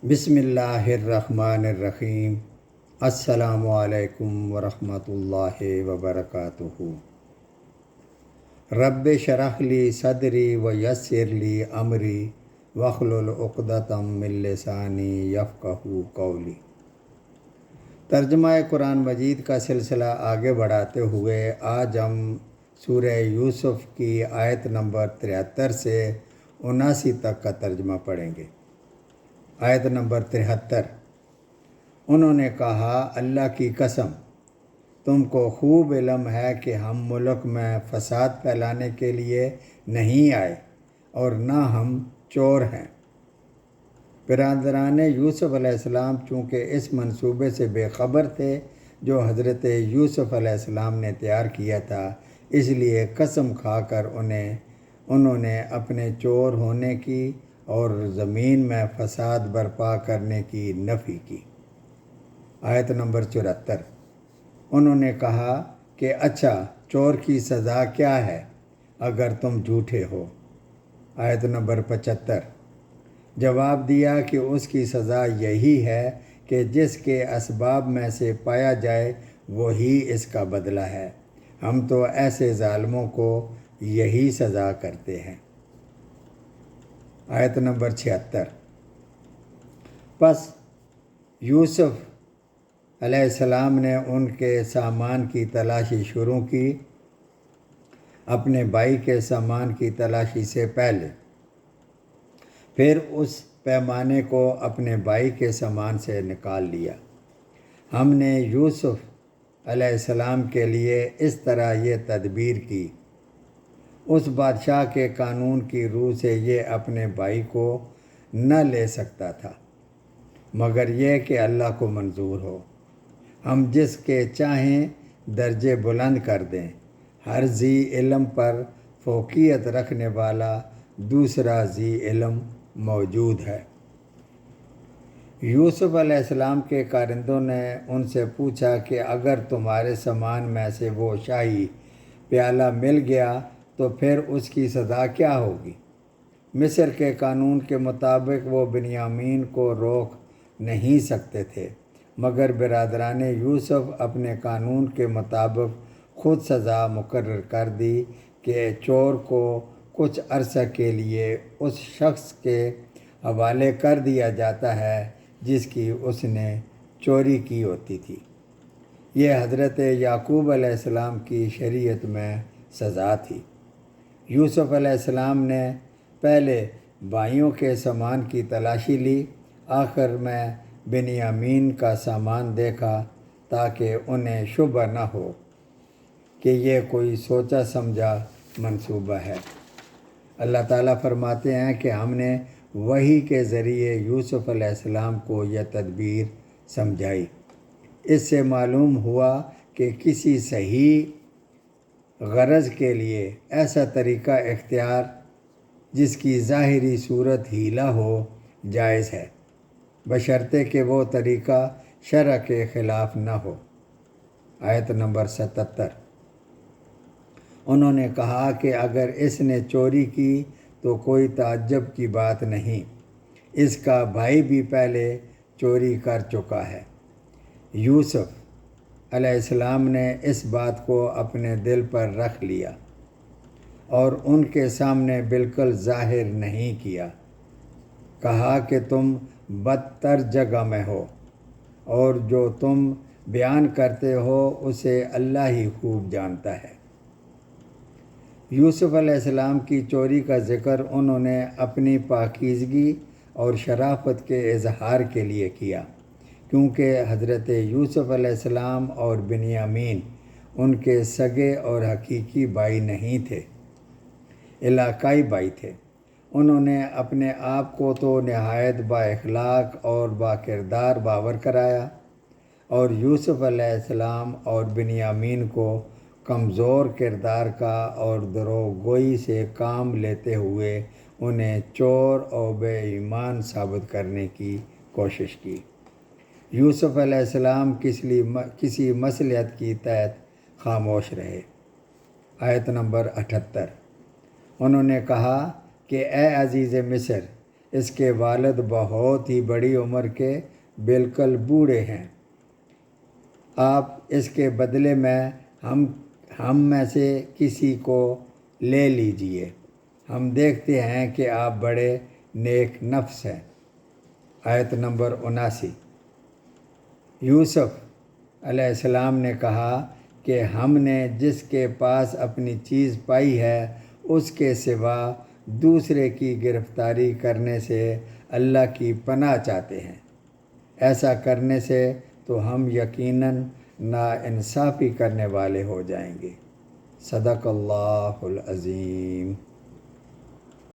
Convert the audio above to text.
بسم اللہ الرحمن الرحیم۔ السلام علیکم ورحمۃ اللہ وبرکاتہ۔ رب شرح لی صدری ویسر لی امری واحلل عقدۃ من لسانی یفقہوا قولی۔ ترجمہ قرآن مجید کا سلسلہ آگے بڑھاتے ہوئے آج ہم سورہ یوسف کی آیت نمبر 73 سے 79 تک کا ترجمہ پڑھیں گے۔ آیت نمبر 73۔ انہوں نے کہا، اللہ کی قسم، تم کو خوب علم ہے کہ ہم ملک میں فساد پھیلانے کے لیے نہیں آئے اور نہ ہم چور ہیں۔ برادران یوسف علیہ السلام چونکہ اس منصوبے سے بے خبر تھے جو حضرت یوسف علیہ السلام نے تیار کیا تھا، اس لیے قسم کھا کر انہوں نے اپنے چور ہونے کی اور زمین میں فساد برپا کرنے کی نفی کی۔ آیت نمبر 74۔ انہوں نے کہا کہ اچھا، چور کی سزا کیا ہے اگر تم جھوٹے ہو؟ آیت نمبر 75۔ جواب دیا کہ اس کی سزا یہی ہے کہ جس کے اسباب میں سے پایا جائے وہی اس کا بدلہ ہے، ہم تو ایسے ظالموں کو یہی سزا کرتے ہیں۔ آیت نمبر 76۔ پس یوسف علیہ السلام نے ان کے سامان کی تلاشی شروع کی، اپنے بھائی کے سامان کی تلاشی سے پہلے، پھر اس پیمانے کو اپنے بھائی کے سامان سے نکال لیا۔ ہم نے یوسف علیہ السلام کے لیے اس طرح یہ تدبیر کی، اس بادشاہ کے قانون کی روح سے یہ اپنے بھائی کو نہ لے سکتا تھا مگر یہ کہ اللہ کو منظور ہو۔ ہم جس کے چاہیں درجے بلند کر دیں، ہر ذی علم پر فوقیت رکھنے والا دوسرا ذی علم موجود ہے۔ یوسف علیہ السلام کے کارندوں نے ان سے پوچھا کہ اگر تمہارے سامان میں سے وہ شاہی پیالہ مل گیا تو پھر اس کی سزا کیا ہوگی؟ مصر کے قانون کے مطابق وہ بنیامین کو روک نہیں سکتے تھے، مگر برادران یوسف اپنے قانون کے مطابق خود سزا مقرر کر دی کہ چور کو کچھ عرصہ کے لیے اس شخص کے حوالے کر دیا جاتا ہے جس کی اس نے چوری کی ہوتی تھی۔ یہ حضرت یعقوب علیہ السلام کی شریعت میں سزا تھی۔ یوسف علیہ السلام نے پہلے بھائیوں کے سامان کی تلاشی لی، آخر میں بنیامین کا سامان دیکھا تاکہ انہیں شبہ نہ ہو کہ یہ کوئی سوچا سمجھا منصوبہ ہے۔ اللہ تعالیٰ فرماتے ہیں کہ ہم نے وحی کے ذریعے یوسف علیہ السلام کو یہ تدبیر سمجھائی۔ اس سے معلوم ہوا کہ کسی صحیح غرض کے لیے ایسا طریقہ اختیار جس کی ظاہری صورت ہیلہ ہو جائز ہے، بشرطے کہ وہ طریقہ شرع کے خلاف نہ ہو۔ آیت نمبر 77۔ انہوں نے کہا کہ اگر اس نے چوری کی تو کوئی تعجب کی بات نہیں، اس کا بھائی بھی پہلے چوری کر چکا ہے۔ یوسف علیہ السلام نے اس بات کو اپنے دل پر رکھ لیا اور ان کے سامنے بالکل ظاہر نہیں کیا۔ کہا کہ تم بدتر جگہ میں ہو اور جو تم بیان کرتے ہو اسے اللہ ہی خوب جانتا ہے۔ یوسف علیہ السلام کی چوری کا ذکر انہوں نے اپنی پاکیزگی اور شرافت کے اظہار کے لیے کیا، کیونکہ حضرت یوسف علیہ السلام اور بنیامین ان کے سگے اور حقیقی بھائی نہیں تھے، علاقائی بھائی تھے۔ انہوں نے اپنے آپ کو تو نہایت با اخلاق اور با کردار باور کرایا اور یوسف علیہ السلام اور بنیامین کو کمزور کردار کا اور دروغ گوئی سے کام لیتے ہوئے انہیں چور اور بے ایمان ثابت کرنے کی کوشش کی۔ یوسف علیہ السلام کسی مصلحت کی تحت خاموش رہے۔ آیت نمبر 78۔ انہوں نے کہا کہ اے عزیز مصر، اس کے والد بہت ہی بڑی عمر کے بالکل بوڑھے ہیں۔ آپ اس کے بدلے میں ہم میں سے کسی کو لے لیجئے، ہم دیکھتے ہیں کہ آپ بڑے نیک نفس ہیں۔ آیت نمبر 79۔ یوسف علیہ السلام نے کہا کہ ہم نے جس کے پاس اپنی چیز پائی ہے اس کے سوا دوسرے کی گرفتاری کرنے سے اللہ کی پناہ چاہتے ہیں۔ ایسا کرنے سے تو ہم یقیناً ناانصافی کرنے والے ہو جائیں گے۔ صدق اللہ العظیم۔